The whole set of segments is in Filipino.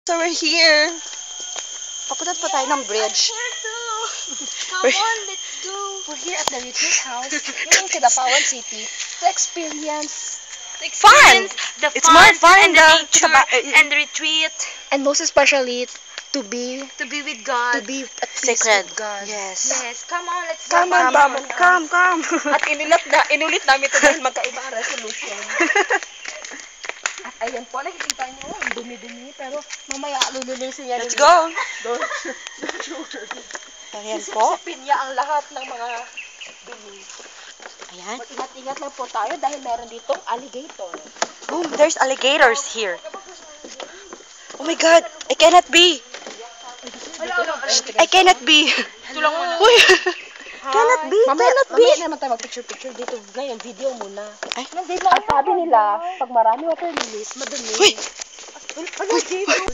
So we're here. Papunta pa tayo ng bridge. Come on, let's go. We're here at the retreat house in Kidapawan City to experience Fun! The It's more fun and the than nature Kitaba- and the retreat, and most especially to be with God. at peace Sacred. with God. Yes. Yes, come on, let's Come go. on, Bamon. Come. At inulit namin ito dahil magkaiba ang resolution. At ayan po, nakikita niyo, ang dumi-dumi, pero mamaya lululusin niya. Let's go. Don't Ayan po. Sipin niya ang lahat ng mga dumi. Ayan. Mag-ingat-ingat lang po tayo dahil meron ditong alligator. Oh, there's alligators here. Oh my God. I cannot be. I cannot be. Tulong mo na. Uy. Cannot be. Mamaya na naman tayo mag-picture-picture dito. Ngayon, video muna. Ay. Ang sabi nila, pag marami water lilies, madumi. Uy. Alligator.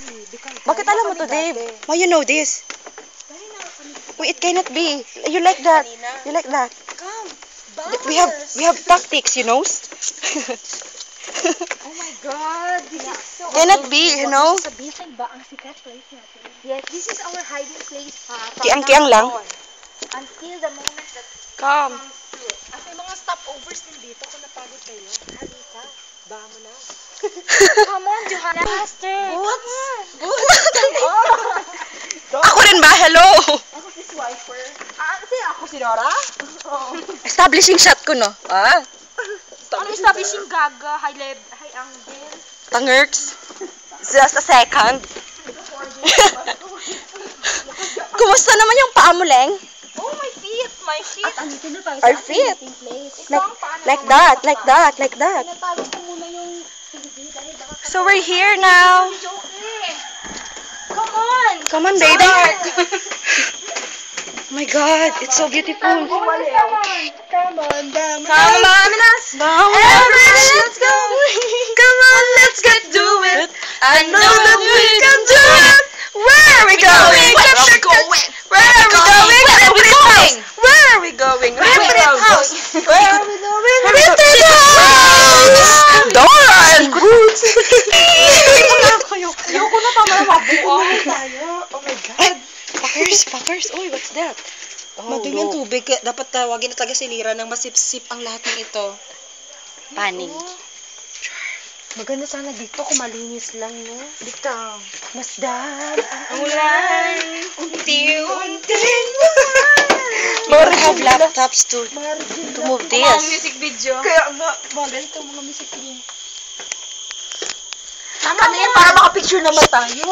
Bakit alam mo to, Dave? Why you know this? Wait, it cannot be. You like that? You like that? Come. We have tactics, you know? Oh my God. This is so Cannot be, you know? Sabihin ba ang secret place natin? Yes, this is our hiding place. Kiang-kiang lang. Until the moment that Come. comes through. At may mga stopovers din dito kung napagod kayo. Halika. Baka mo na. Come on, Johanna. Faster. Boots! Ako rin ba? Hello! Ako si Swiper. Ako si Nora? Establishing shot ko, no? Ah. Ano establishing gaga, high angle? Tangerks. Just a second. Kumusta naman yung paa mo, Leng? Oh, my feet. At andito na tayo Our sa feet. ating place. Like that. Tinatago ko muna yung TV dahil baka So we're here now. Come on. Come on, baby. Oh my God, it's so beautiful. Come on, Bam. Come on, Let's go. Come on, let's get do it. I know that we can do it. Where are we going? Where are we going? Where are we going? Where are we going? Where are we going? Retreat house. Dora and Boots. Ayoko na tama na mabuo tayo. Oh my God. Packers. Uy, what's that? Madumi ang tubig. Kaya dapat tawagin na taga-silira ng masip-sip ang lahat ng ito. Paning. Maganda sana dito kung malinis lang, no? Dito. Masdan. Ang ulan. Unti-unti. More have laptops to move Mga this. music video. Kaya nga, maganda mga music niyo. Tama Ano yan? Para makapicture naman tayo.